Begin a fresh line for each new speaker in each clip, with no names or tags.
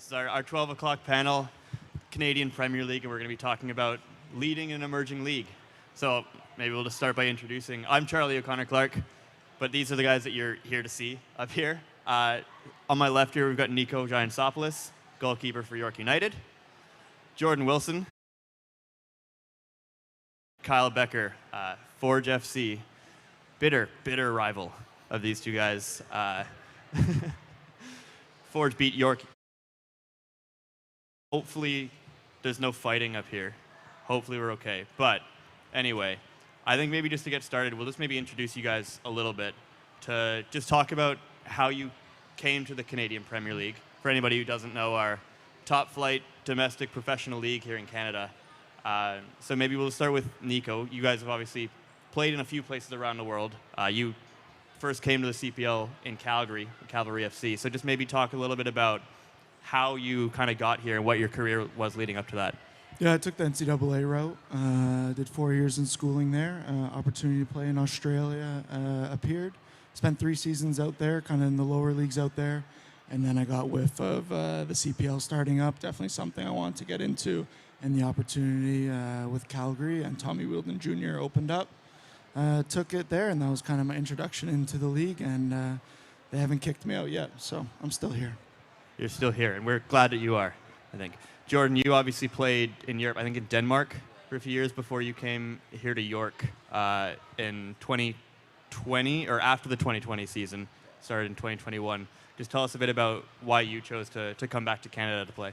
This is our 12 o'clock panel, Canadian Premier League, and we're going to be talking about leading an emerging league. So maybe we'll just start by introducing. I'm Charlie O'Connor-Clark, but these are the guys that you're here to see up here. On my left here, we've got Nico Giantsopoulos, goalkeeper for York United. Jordan Wilson. Kyle Becker, Forge FC. Bitter rival of these two guys. Forge beat York. Hopefully, there's no fighting up here. Hopefully, we're okay. But anyway, I think maybe just to get started, we'll just maybe introduce you guys a little bit to just talk about how you came to the Canadian Premier League. For anybody who doesn't know, our top flight domestic professional league here in Canada. So maybe we'll start with Nico. You guys have obviously played in a few places around the world. You first came to the CPL in Calgary, Cavalry FC. So just maybe talk a little bit about how you kind of got here and what your career was leading up to that.
Yeah, I took the NCAA route. Did 4 years in schooling there. Opportunity to play in Australia appeared. Spent 3 seasons out there, kind of in the lower leagues out there. And then I got whiff of the CPL starting up. Definitely something I wanted to get into. And the opportunity with Calgary and Tommy Wheeldon Jr. opened up. Took it there, and that was kind of my introduction into the league. And they haven't kicked me out yet, so I'm still here.
You're still here, and we're glad that you are, I think. Jordan, you obviously played in Europe, I think in Denmark for a few years before you came here to York in 2020, or after the 2020 season, started in 2021. Just tell us a bit about why you chose to come back to Canada to play.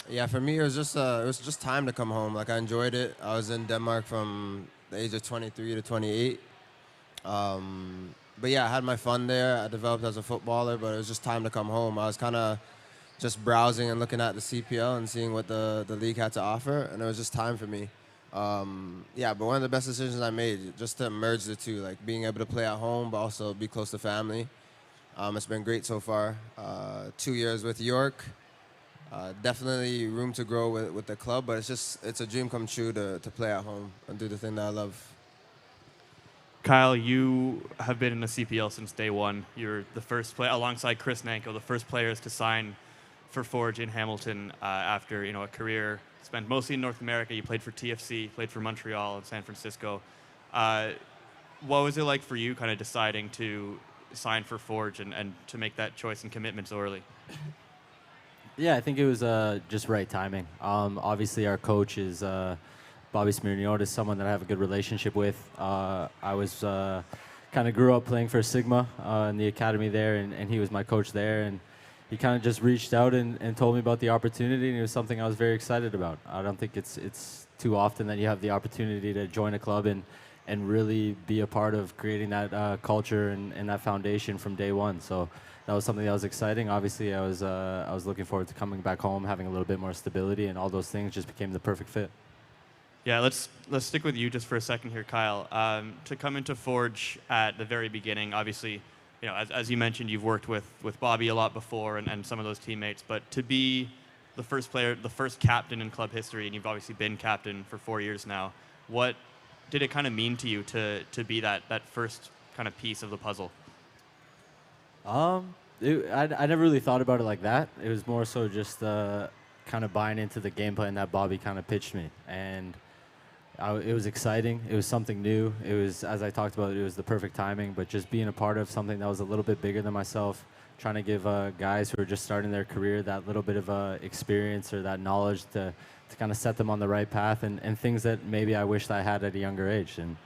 Yeah, for me, it was just time to come home. Like, I enjoyed it. I was in Denmark from the age of 23 to 28. But yeah, I had my fun there. I developed as a footballer, but it was just time to come home. I was kind of just browsing and looking at the CPL and seeing what the league had to offer, and it was just time for me. Yeah, but one of the best decisions I made, just to merge the two, like being able to play at home, but also be close to family. It's been great so far. 2 years with York. Definitely room to grow with the club, but it's a dream come true to play at home and do the thing that I love.
Kyle, you have been in the CPL since day one. You're the first player, alongside Chris Nanko, the first players to sign for Forge in Hamilton after a career spent mostly in North America. You played for TFC, played for Montreal and San Francisco. What was it like for you kind of deciding to sign for Forge and to make that choice and commitment so early?
Yeah, I think it was just right timing. Obviously, our coach is Bobby Smirniotis, someone that I have a good relationship with. I was kind of grew up playing for Sigma in the academy there, and he was my coach there. And he kind of just reached out and told me about the opportunity, and it was something I was very excited about. I don't think it's too often that you have the opportunity to join a club and really be a part of creating that culture and that foundation from day one. So that was something that was exciting. Obviously, I was looking forward to coming back home, having a little bit more stability, and all those things just became the perfect fit.
Yeah, let's stick with you just for a second here, Kyle. To come into Forge at the very beginning, obviously, as you mentioned, you've worked with Bobby a lot before and some of those teammates, but to be the first player, the first captain in club history, and you've obviously been captain for 4 years now, what did it kind of mean to you to be that first kind of piece of the puzzle?
I never really thought about it like that. It was more so just kind of buying into the game plan that Bobby kind of pitched me. And it was exciting. It was something new. It was, as I talked about, it was the perfect timing. But just being a part of something that was a little bit bigger than myself, trying to give guys who are just starting their career that little bit of experience or that knowledge to kind of set them on the right path and things that maybe I wished I had at a younger age. And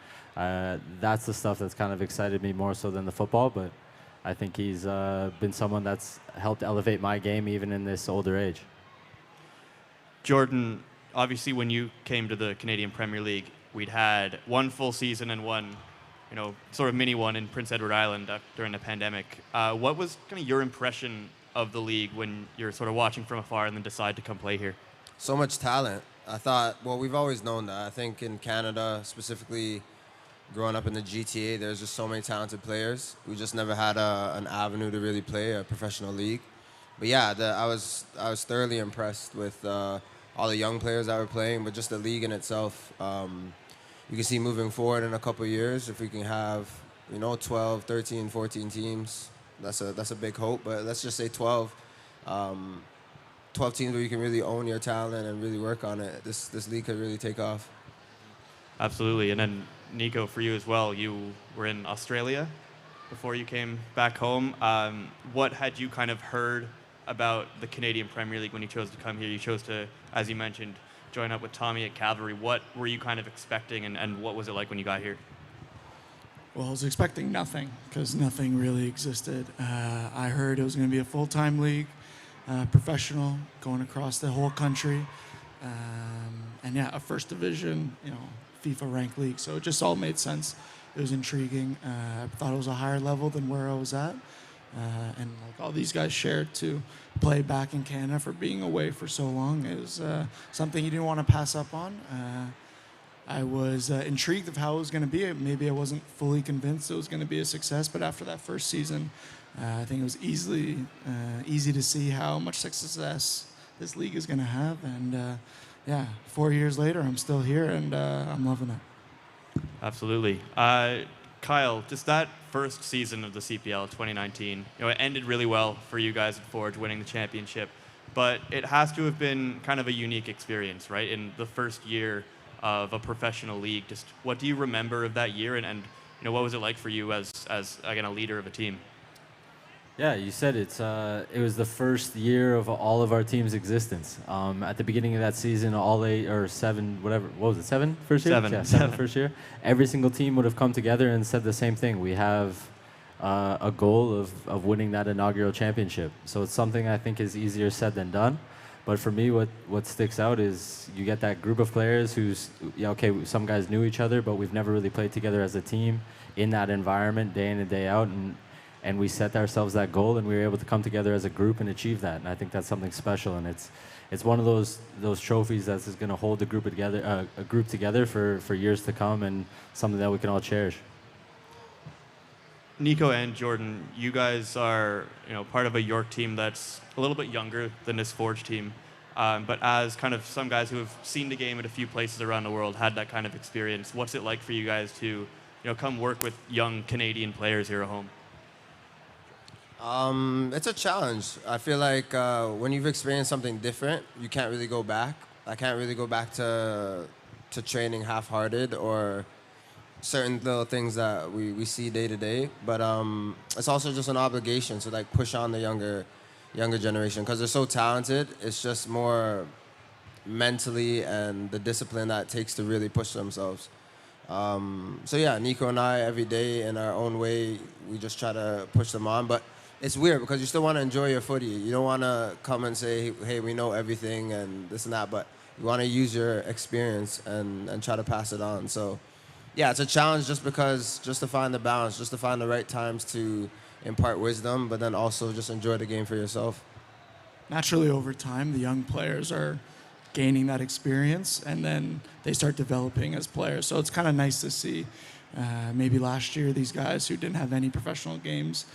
that's the stuff that's kind of excited me more so than the football. But I think he's been someone that's helped elevate my game even in this older age.
Jordan, obviously when you came to the Canadian Premier League, we'd had one full season and one, sort of mini one in Prince Edward Island during the pandemic. What was kind of your impression of the league when you're sort of watching from afar and then decide to come play here?
So much talent. I thought, well, we've always known that. I think in Canada, specifically growing up in the GTA, there's just so many talented players. We just never had an avenue to really play a professional league. But yeah, I was thoroughly impressed with all the young players that were playing, but just the league in itself. You can see moving forward in a couple of years, if we can have 12, 13, 14 teams, that's a big hope. But let's just say 12. 12 teams where you can really own your talent and really work on it, this league could really take off.
Absolutely. And then, Nico, for you as well, you were in Australia before you came back home. What had you kind of heard about the Canadian Premier League when you chose to come here? You chose to, as you mentioned, join up with Tommy at Calgary. What were you kind of expecting, and what was it like when you got here?
Well, I was expecting nothing because nothing really existed. I heard it was going to be a full-time league, professional, going across the whole country, and yeah, a first division, FIFA ranked league. So it just all made sense. It was intriguing. I thought it was a higher level than where I was at, and like all these guys shared, to play back in Canada for being away for so long is something you didn't want to pass up on. I was intrigued of how it was going to be. Maybe I wasn't fully convinced it was going to be a success, but after that first season, I think it was easy to see how much success this league is going to have. And yeah, 4 years later, I'm still here, and I'm loving it.
Absolutely. Kyle, just that first season of the CPL 2019, it ended really well for you guys at Forge, winning the championship, but it has to have been kind of a unique experience, right? In the first year of a professional league, just what do you remember of that year, and what was it like for you as again, a leader of a team?
Yeah, you said it was the first year of all of our team's existence. At the beginning of that season, all 8 or 7, whatever, what was it, 7 first year?
7.
Yeah, 7 first year. Every single team would have come together and said the same thing. We have a goal of winning that inaugural championship. So it's something I think is easier said than done. But for me, what sticks out is you get that group of players who's, some guys knew each other, but we've never really played together as a team in that environment day in and day out. And we set ourselves that goal, and we were able to come together as a group and achieve that. And I think that's something special. And it's one of those trophies that's going to hold the group together for years to come, and something that we can all cherish.
Nico and Jordan, you guys are part of a York team that's a little bit younger than this Forge team, but as kind of some guys who have seen the game at a few places around the world, had that kind of experience, what's it like for you guys to come work with young Canadian players here at home?
It's a challenge. I feel like when you've experienced something different, you can't really go back. I can't really go back to training half-hearted or certain little things that we see day to day, but it's also just an obligation to like push on the younger generation because they're so talented. It's just more mentally and the discipline that it takes to really push themselves. So yeah, Nico and I, every day in our own way, we just try to push them on, but it's weird because you still want to enjoy your footy. You don't want to come and say, hey, we know everything and this and that, but you want to use your experience and try to pass it on. So yeah, it's a challenge just to find the balance, just to find the right times to impart wisdom, but then also just enjoy the game for yourself.
Naturally, over time, the young players are gaining that experience, and then they start developing as players. So it's kind of nice to see. Maybe last year, these guys who didn't have any professional games,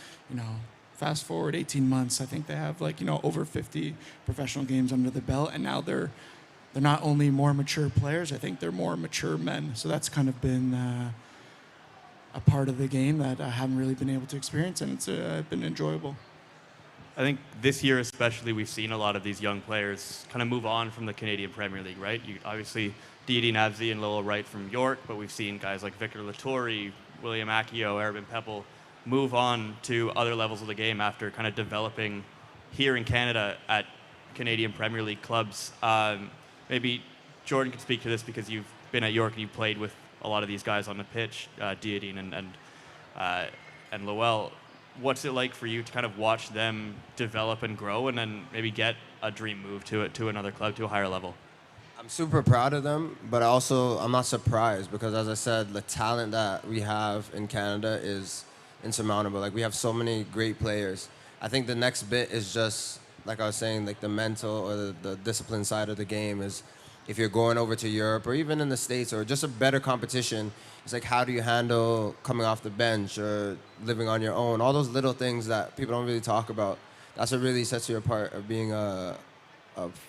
fast forward 18 months, I think they have over 50 professional games under the belt, and now they're not only more mature players, I think they're more mature men. So that's kind of been a part of the game that I haven't really been able to experience, and it's been enjoyable.
I think this year especially, we've seen a lot of these young players kind of move on from the Canadian Premier League, right? You obviously, Deity Nabsy and Lowell Wright from York, but we've seen guys like Victor Latourie, William Akio, Arabin Peppel move on to other levels of the game after kind of developing here in Canada at Canadian Premier League clubs. Maybe Jordan could speak to this because you've been at York and you've played with a lot of these guys on the pitch, Deity and Lowell. What's it like for you to kind of watch them develop and grow, and then maybe get a dream move to another club, to a higher level?
I'm super proud of them, but also I'm not surprised because, as I said, the talent that we have in Canada is insurmountable. Like, we have so many great players. I think the next bit is just, like I was saying, like the mental or the discipline side of the game is, if you're going over to Europe or even in the States or just a better competition, it's like, how do you handle coming off the bench or living on your own? All those little things that people don't really talk about. That's what really sets you apart of being a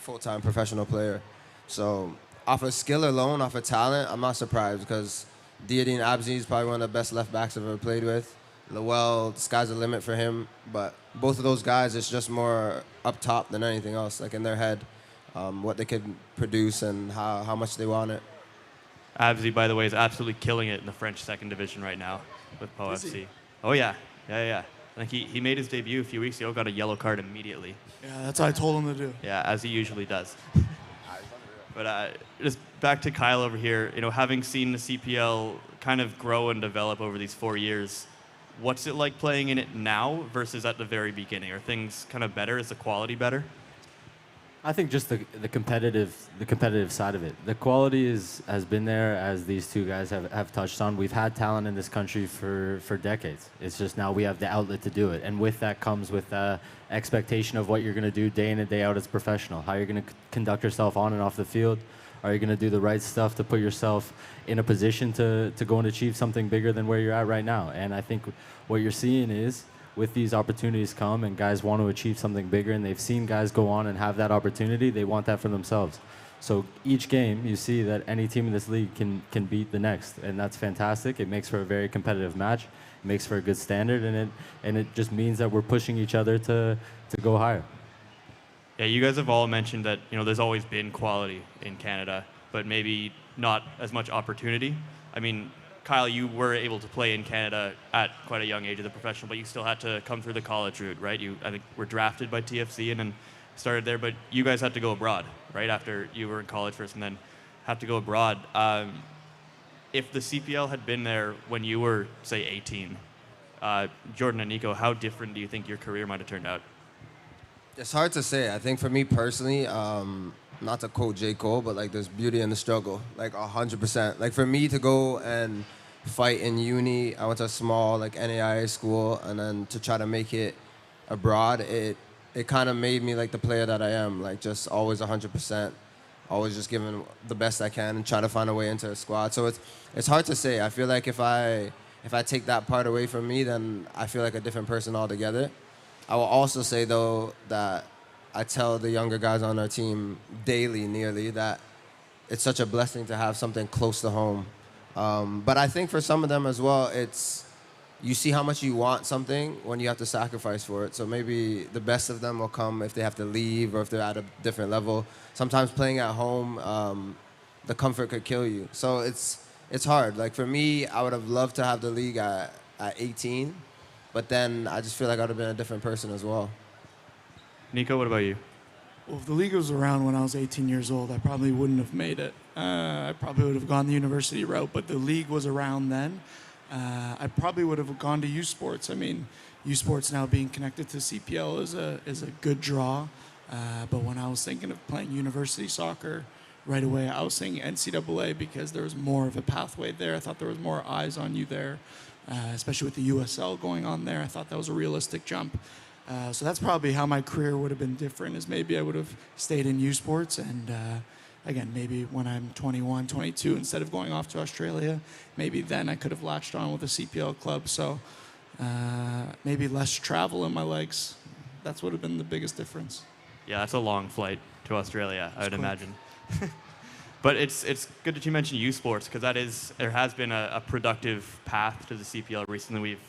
full-time professional player. So off of skill alone, off of talent, I'm not surprised because Deity and Abzi is probably one of the best left backs I've ever played with. Lowell, the sky's the limit for him. But both of those guys, it's just more up top than anything else, like in their head, what they could produce and how much they want it.
Abzi, by the way, is absolutely killing it in the French second division right now with Po
Is he?
FC. Oh, yeah. Yeah. I think he made his debut a few weeks ago, got a yellow card immediately.
Yeah, that's what I told him to do.
Yeah, as he usually does. But just back to Kyle over here, having seen the CPL kind of grow and develop over these 4 years, what's it like playing in it now versus at the very beginning? Are things kind of better? Is the quality better?
I think just the competitive side of it. The quality has been there, as these two guys have touched on. We've had talent in this country for decades. It's just now we have the outlet to do it. And with that comes with expectation of what you're going to do day in and day out as a professional, how you're going to conduct yourself on and off the field. Are you going to do the right stuff to put yourself in a position to go and achieve something bigger than where you're at right now? And I think what you're seeing is, with these opportunities come and guys want to achieve something bigger and they've seen guys go on and have that opportunity, they want that for themselves. So each game you see that any team in this league can beat the next, and that's fantastic. It makes for a very competitive match. It makes for a good standard, and it just means that we're pushing each other to go higher.
Yeah, you guys have all mentioned that there's always been quality in Canada, but maybe not as much opportunity. I mean, Kyle, you were able to play in Canada at quite a young age as a professional, but you still had to come through the college route, right? You, I think, were drafted by TFC and then started there, but you guys had to go abroad, right, after you were in college first and then had to go abroad. If the CPL had been there when you were, say, 18, Jordan and Nico, how different do you think your career might have turned out?
It's hard to say. I think for me personally, not to quote J. Cole, but like there's beauty in the struggle, like 100%. Like for me to go and fight in uni, I went to a small like NAIA school, and then to try to make it abroad, it kind of made me like the player that I am, like just always 100%, always just giving the best I can and trying to find a way into a squad. So it's hard to say. I feel like if I take that part away from me, then I feel like a different person altogether. I will also say though that I tell the younger guys on our team daily, nearly, that it's such a blessing to have something close to home. But I think for some of them as well, it's you see how much you want something when you have to sacrifice for it. So maybe the best of them will come if they have to leave or if they're at a different level. Sometimes playing at home, the comfort could kill you. So it's hard. Like for me, I would have loved to have the league at 18, but then I just feel like I would have been a different person as well.
Nico, what about you?
Well, if the league was around when I was 18 years old, I probably wouldn't have made it. I probably would have gone the university route, but the league was around then. I probably would have gone to U Sports. I mean, U Sports now being connected to CPL is a good draw. But when I was thinking of playing university soccer, right away I was thinking NCAA because there was more of a pathway there. I thought there was more eyes on you there, especially with the USL going on there. I thought that was a realistic jump. So that's probably how my career would have been different, is maybe I would have stayed in U Sports and again, maybe when I'm 21, 22, instead of going off to Australia, maybe then I could have latched on with a CPL club. So maybe less travel in my legs. That's would have been the biggest difference.
Yeah, that's a long flight to Australia, I would imagine. But it's good that you mentioned U Sports, because there has been a productive path to the CPL recently. We've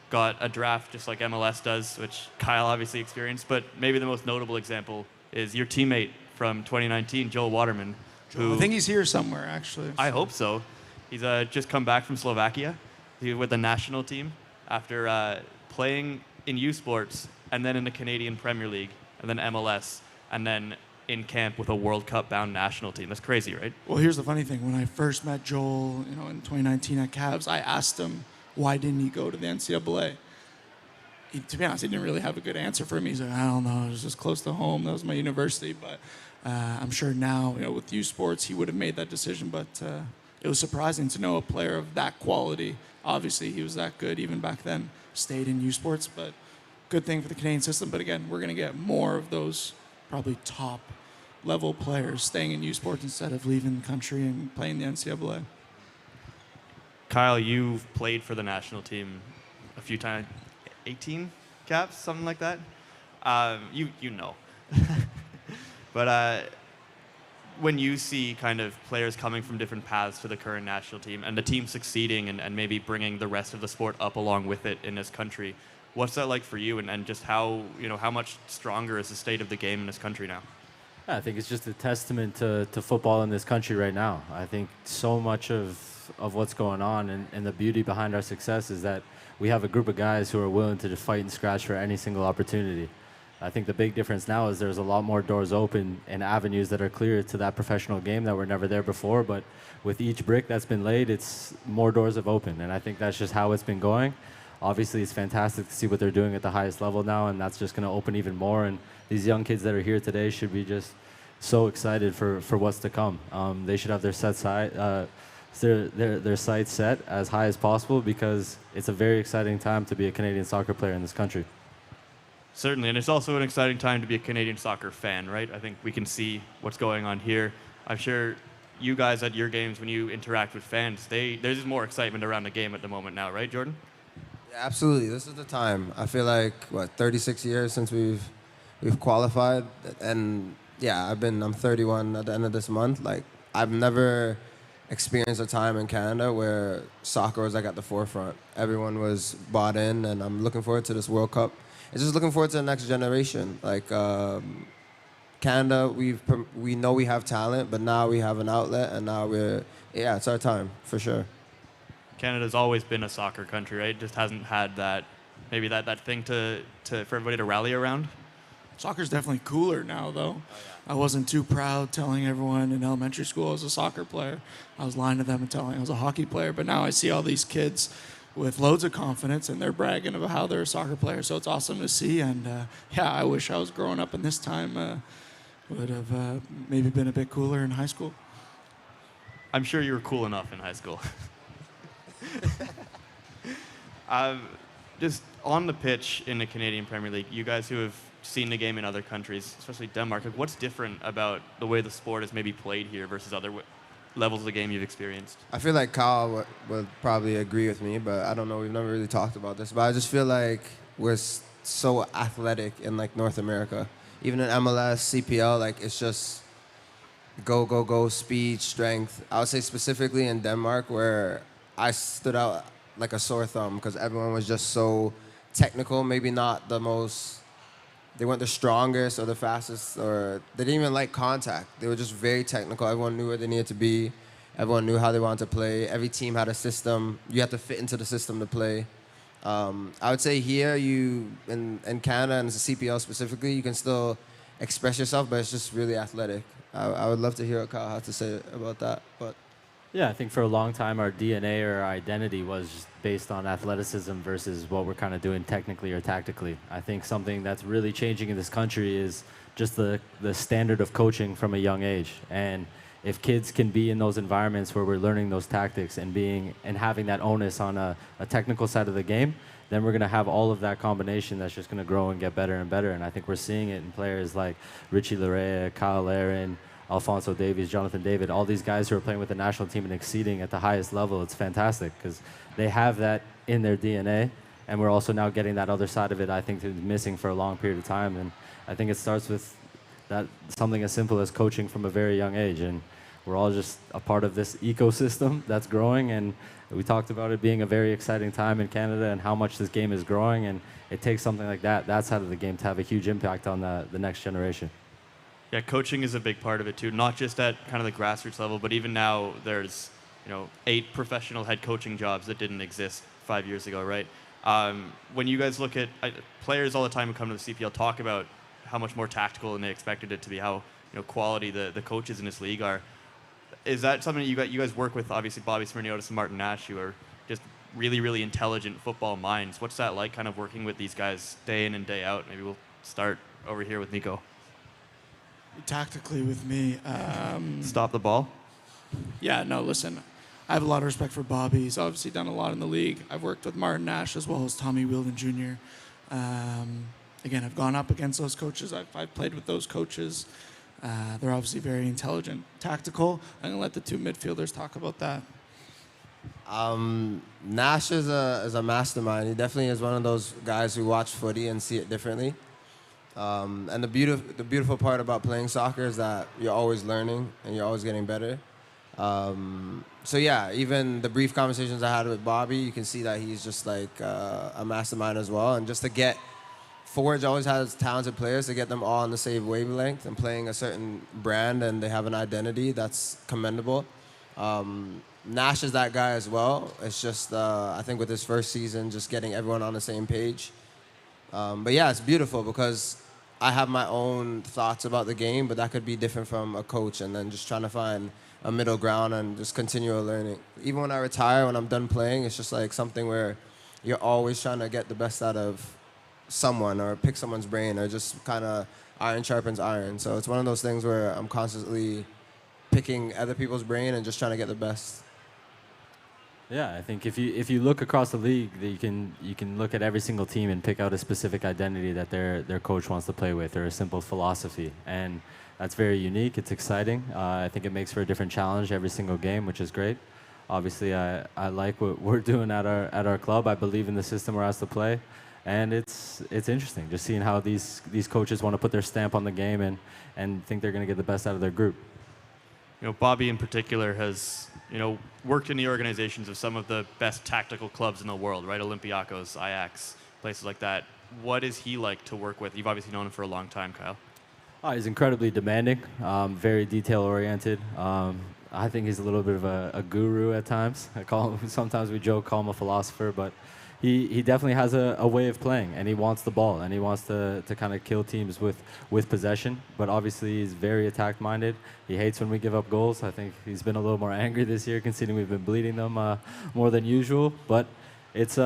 got a draft just like MLS does, which Kyle obviously experienced, but maybe the most notable example is your teammate from 2019, Joel Waterman. Who
I think he's here somewhere, actually.
I hope so. He's just come back from Slovakia. He's with the national team after playing in U Sports and then in the Canadian Premier League and then MLS and then in camp with a World Cup bound national team. That's crazy, right?
Well, here's the funny thing. When I first met Joel, in 2019 at Cavs, I asked him, why didn't he go to the NCAA? To be honest, he didn't really have a good answer for me. He's like, I don't know, it was just close to home. That was my university. But I'm sure now, with U Sports, he would have made that decision. But it was surprising to know a player of that quality. Obviously, he was that good even back then, stayed in U Sports. But good thing for the Canadian system. But again, we're going to get more of those probably top level players staying in U Sports instead of leaving the country and playing the NCAA.
Kyle, you've played for the national team a few times. 18 caps, something like that. You know. But when you see kind of players coming from different paths to the current national team and the team succeeding and maybe bringing the rest of the sport up along with it in this country, what's that like for you, and just how, how much stronger is the state of the game in this country now?
I think it's just a testament to football in this country right now. I think so much of what's going on and the beauty behind our success is that we have a group of guys who are willing to just fight and scratch for any single opportunity. I think the big difference now is there's a lot more doors open and avenues that are clear to that professional game that were never there before. But with each brick that's been laid, it's more doors have opened. And I think that's just how it's been going. Obviously, it's fantastic to see what they're doing at the highest level now, and that's just going to open even more. And these young kids that are here today should be just so excited for what's to come. They should have their their sights set as high as possible because it's a very exciting time to be a Canadian soccer player in this country.
Certainly, and it's also an exciting time to be a Canadian soccer fan, right? I think we can see what's going on here. I'm sure you guys at your games, when you interact with fans, there's just more excitement around the game at the moment now, right, Jordan?
Yeah, absolutely. This is the time. I feel like 36 years since we've qualified, and yeah, I'm 31 at the end of this month. Like, I've never experienced a time in Canada where soccer was like at the forefront. Everyone was bought in, and I'm looking forward to this World Cup. It's just looking forward to the next generation. Like, Canada, we know we have talent, but now we have an outlet, and now it's our time for sure.
Canada's always been a soccer country, right? It just hasn't had that thing for everybody to rally around.
Soccer's definitely cooler now, though. I wasn't too proud telling everyone in elementary school I was a soccer player. I was lying to them and telling I was a hockey player. But now I see all these kids with loads of confidence, and they're bragging about how they're a soccer player. So it's awesome to see. And I wish I was growing up in this time. Would have maybe been a bit cooler in high school.
I'm sure you were cool enough in high school. Just on the pitch in the Canadian Premier League, you guys who have seen the game in other countries, especially Denmark, what's different about the way the sport is maybe played here versus other levels of the game you've experienced?
I feel like Kyle would probably agree with me, but I don't know. We've never really talked about this, but I just feel like we're so athletic in like North America. Even in MLS, CPL, like it's just go, speed, strength. I would say specifically in Denmark where I stood out like a sore thumb because everyone was just so technical, maybe not the most, they weren't the strongest or the fastest, or they didn't even like contact. They were just very technical. Everyone knew where they needed to be. Everyone knew how they wanted to play. Every team had a system. You had to fit into the system to play. I would say here, in Canada and the CPL specifically, you can still express yourself, but it's just really athletic. I would love to hear what Kyle had to say about that. But
Yeah, I think for a long time our DNA or our identity was just based on athleticism versus what we're kind of doing technically or tactically. I think something that's really changing in this country is just the standard of coaching from a young age. And if kids can be in those environments where we're learning those tactics and having that onus on a technical side of the game, then we're going to have all of that combination that's just going to grow and get better and better. And I think we're seeing it in players like Richie Larea, Kyle Larin, Alphonso Davies, Jonathan David, all these guys who are playing with the national team and exceeding at the highest level. It's fantastic because they have that in their DNA, and we're also now getting that other side of it, I think, that's missing for a long period of time. And I think it starts with that something as simple as coaching from a very young age. And we're all just a part of this ecosystem that's growing, and we talked about it being a very exciting time in Canada and how much this game is growing, and it takes something like that side of the game to have a huge impact on the next generation.
Yeah, coaching is a big part of it too, not just at kind of the grassroots level, but even now there's 8 professional head coaching jobs that didn't exist 5 years ago, right? When you guys look at players all the time who come to the CPL talk about how much more tactical than they expected it to be, how quality the coaches in this league are. Is that something that you guys work with? Obviously, Bobby Smirniotis and Martin Nash, who are just really, really intelligent football minds. What's that like, kind of working with these guys day in and day out? Maybe we'll start over here with Nico.
Tactically with me.
Stop the ball.
Yeah, no, listen. I have a lot of respect for Bobby. He's obviously done a lot in the league. I've worked with Martin Nash as well as Tommy Wheeldon Jr. Again, I've gone up against those coaches. I've played with those coaches. They're obviously very intelligent, tactical. I'm going to let the 2 midfielders talk about that.
Nash is a mastermind. He definitely is one of those guys who watch footy and see it differently. And the beautiful part about playing soccer is that you're always learning and you're always getting better. So yeah, even the brief conversations I had with Bobby, you can see that he's just like a mastermind as well. And just to get Forge always has talented players, to get them all on the same wavelength and playing a certain brand and they have an identity, that's commendable. Nash is that guy as well. It's just, I think with his first season, just getting everyone on the same page. But yeah, it's beautiful because I have my own thoughts about the game, but that could be different from a coach, and then just trying to find a middle ground and just continual learning. Even when I retire, when I'm done playing, it's just like something where you're always trying to get the best out of someone or pick someone's brain or just kind of iron sharpens iron. So it's one of those things where I'm constantly picking other people's brain and just trying to get the best.
Yeah, I think if you look across the league, that you can look at every single team and pick out a specific identity that their coach wants to play with, or a simple philosophy, and that's very unique. It's exciting. I think it makes for a different challenge every single game, which is great. Obviously, I like what we're doing at our club. I believe in the system we're asked to play, and it's interesting just seeing how these coaches want to put their stamp on the game and think they're going to get the best out of their group.
You know, Bobby in particular has, you know, worked in the organizations of some of the best tactical clubs in the world, right? Olympiacos, Ajax, places like that. What is he like to work with? You've obviously known him for a long time, Kyle.
Oh, he's incredibly demanding, very detail-oriented. I think he's a little bit of a guru at times. Sometimes we joke, call him a philosopher, but he definitely has a way of playing, and he wants the ball, and he wants to kind of kill teams with possession. But obviously, he's very attack-minded. He hates when we give up goals. I think he's been a little more angry this year, considering we've been bleeding them more than usual. But it's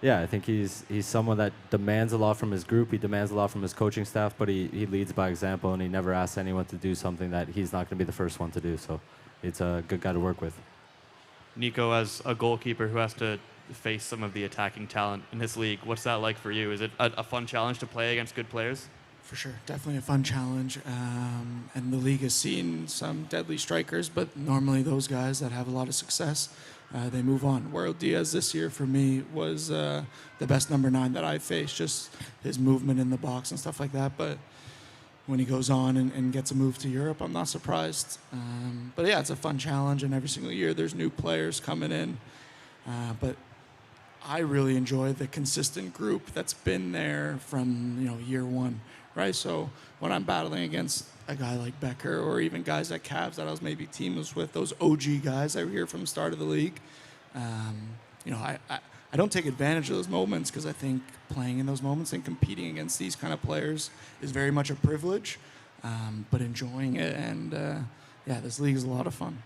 yeah, I think he's someone that demands a lot from his group. He demands a lot from his coaching staff, but he leads by example, and he never asks anyone to do something that he's not going to be the first one to do. So it's a good guy to work with.
Nico, as a goalkeeper who has to face some of the attacking talent in this league, what's that like for you? Is it a fun challenge to play against good players?
For sure, definitely a fun challenge. And the league has seen some deadly strikers, but normally those guys that have a lot of success, they move on. World Diaz this year for me was the best number 9 that I've faced, just his movement in the box and stuff like that. But when he goes on and gets a move to Europe, I'm not surprised. But yeah, it's a fun challenge, and every single year there's new players coming in. But I really enjoy the consistent group that's been there from year one, right? So when I'm battling against a guy like Becker or even guys at Cavs that I was maybe teamless with, those OG guys that were here from the start of the league, I don't take advantage of those moments because I think playing in those moments and competing against these kind of players is very much a privilege, but enjoying it, and yeah, this league is a lot of fun.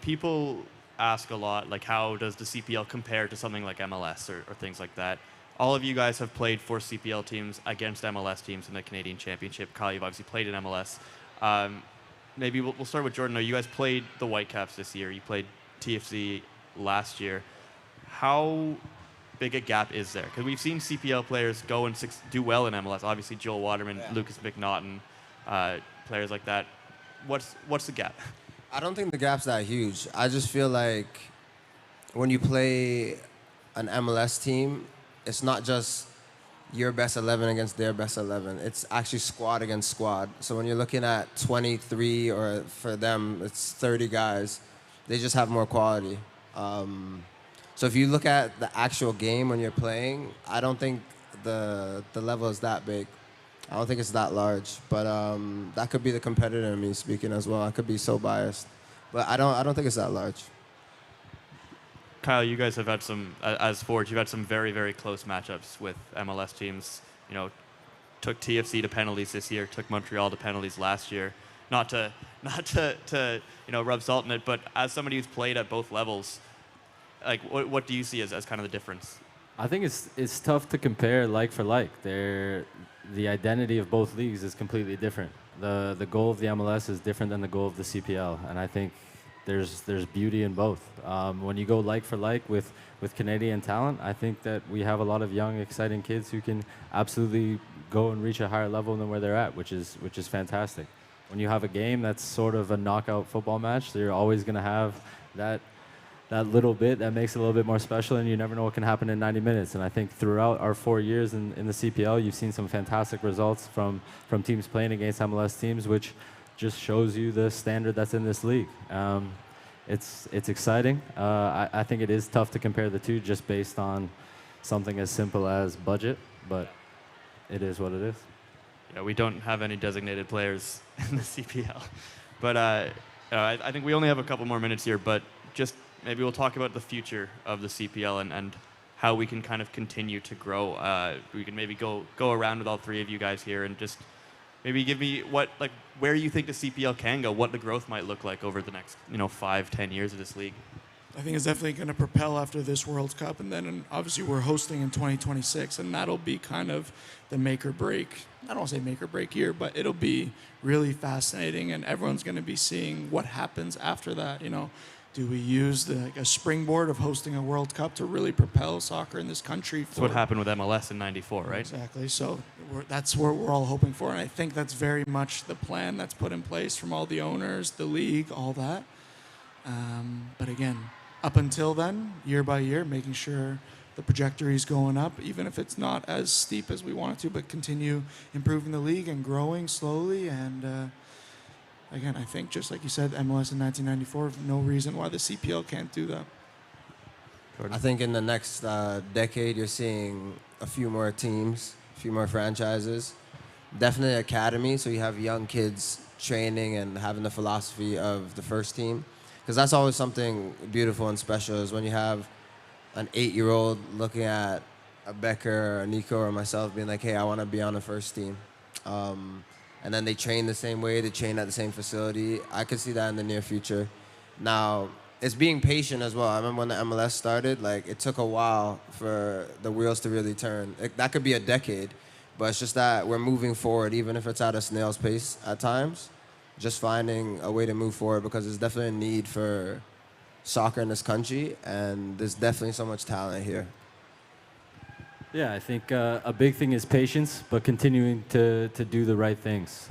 People ask a lot, like, how does the CPL compare to something like MLS or things like that? All of you guys have played for CPL teams against MLS teams in the Canadian Championship. Kyle, you've obviously played in MLS. Maybe we'll start with Jordan. You guys played the Whitecaps this year. You played TFC last year. How big a gap is there? Because we've seen CPL players go and do well in MLS. Obviously, Joel Waterman, yeah. Lucas McNaughton, players like that. What's the gap?
I don't think the gap's that huge. I just feel like when you play an MLS team, it's not just your best 11 against their best 11. It's actually squad against squad. So when you're looking at 23, or for them, it's 30 guys, they just have more quality. So if you look at the actual game when you're playing, I don't think the level is that big. I don't think it's that large, but that could be the competitor in me speaking as well. I could be so biased, but I don't think it's that large.
Kyle, you guys have had as Forge, you've had some very, very close matchups with MLS teams. Took TFC to penalties this year, took Montreal to penalties last year. Not to rub salt in it, but as somebody who's played at both levels, like what do you see as kind of the difference?
I think it's tough to compare like for like. The identity of both leagues is completely different. The goal of the MLS is different than the goal of the CPL, and I think there's beauty in both. When you go like for like with Canadian talent, I think that we have a lot of young, exciting kids who can absolutely go and reach a higher level than where they're at, which is fantastic. When you have a game that's sort of a knockout football match, so you're always going to have that that little bit that makes it a little bit more special, and you never know what can happen in 90 minutes. And I think throughout our 4 years in the CPL, you've seen some fantastic results from teams playing against MLS teams, which just shows you the standard that's in this league. It's exciting. I think it is tough to compare the two just based on something as simple as budget, but it is what it is.
Yeah, we don't have any designated players in the CPL. But I think we only have a couple more minutes here, but just maybe we'll talk about the future of the CPL and how we can kind of continue to grow. We can maybe go around with all three of you guys here and just maybe give me where you think the CPL can go, what the growth might look like over the next 5-10 years of this league.
I think it's definitely going to propel after this World Cup, and then obviously we're hosting in 2026, and that'll be kind of the make or break. I don't want to say make or break year, but it'll be really fascinating, and everyone's going to be seeing what happens after that. Do we use a springboard of hosting a World Cup to really propel soccer in this country?
That's what happened with MLS in '94, right?
Exactly. So that's what we're all hoping for, and I think that's very much the plan that's put in place from all the owners, the league, all that. But again, up until then, year by year, making sure the trajectory is going up, even if it's not as steep as we want it to, but continue improving the league and growing slowly. And again, I think just like you said, MLS in 1994, no reason why the CPL can't do that.
I think in the next decade, you're seeing a few more teams, a few more franchises. Definitely academy, so you have young kids training and having the philosophy of the first team. Because that's always something beautiful and special is when you have an 8-year-old looking at a Becker or a Nico or myself being like, hey, I want to be on the first team. And then they train the same way, they train at the same facility. I could see that in the near future. Now, it's being patient as well. I remember when the MLS started, it took a while for the wheels to really turn. That could be a decade, but it's just that we're moving forward, even if it's at a snail's pace at times. Just finding a way to move forward because there's definitely a need for soccer in this country, and there's definitely so much talent here.
Yeah, I think a big thing is patience, but continuing to do the right things.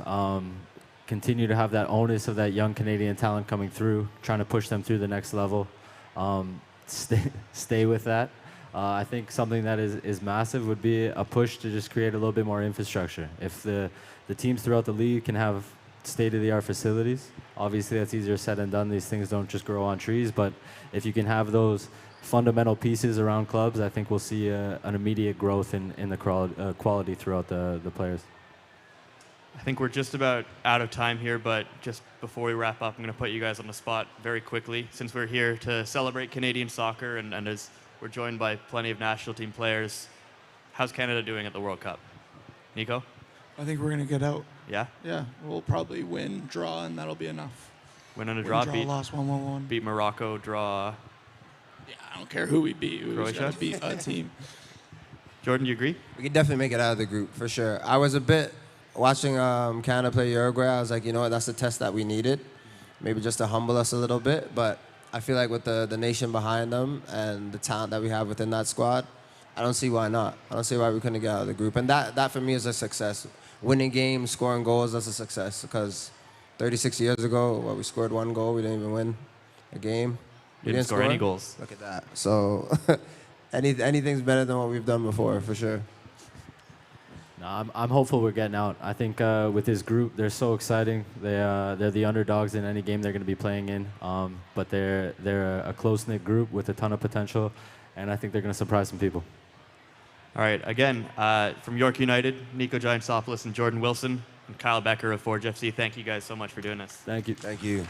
Continue to have that onus of that young Canadian talent coming through, trying to push them through the next level. Stay with that. I think something that is massive would be a push to just create a little bit more infrastructure. If the teams throughout the league can have state-of-the-art facilities, obviously that's easier said than done. These things don't just grow on trees, but if you can have those fundamental pieces around clubs, I think we'll see an immediate growth in the quality throughout the players.
I think we're just about out of time here, but just before we wrap up, I'm going to put you guys on the spot very quickly. Since we're here to celebrate Canadian soccer and as we're joined by plenty of national team players, how's Canada doing at the World Cup? Nico?
I think we're going to get out.
Yeah?
Yeah, we'll probably win, draw, and that'll be enough.
Win and a draw, beat
loss 1-1-1.
Beat Morocco, draw.
Yeah, I don't care who we beat. We
Croatia?
got to beat a team.
Jordan, do you agree?
We can definitely make it out of the group, for sure. I was a bit, watching Canada play Uruguay, I was like, you know what, that's the test that we needed. Maybe just to humble us a little bit, but I feel like with the nation behind them and the talent that we have within that squad, I don't see why not. I don't see why we couldn't get out of the group. And that for me is a success. Winning games, scoring goals, that's a success. Because 36 years ago, we scored 1 goal, we didn't even win a game. We
Didn't score any goals.
Look at that. So anything's better than what we've done before, for sure.
No, I'm hopeful we're getting out. I think with this group, they're so exciting. They're the underdogs in any game they're going to be playing in. But they're a close-knit group with a ton of potential, and I think they're going to surprise some people.
All right, again, from York United, Nico Giantsopoulos and Jordan Wilson, and Kyle Becker of Forge FC, thank you guys so much for doing this.
Thank you.
Thank you.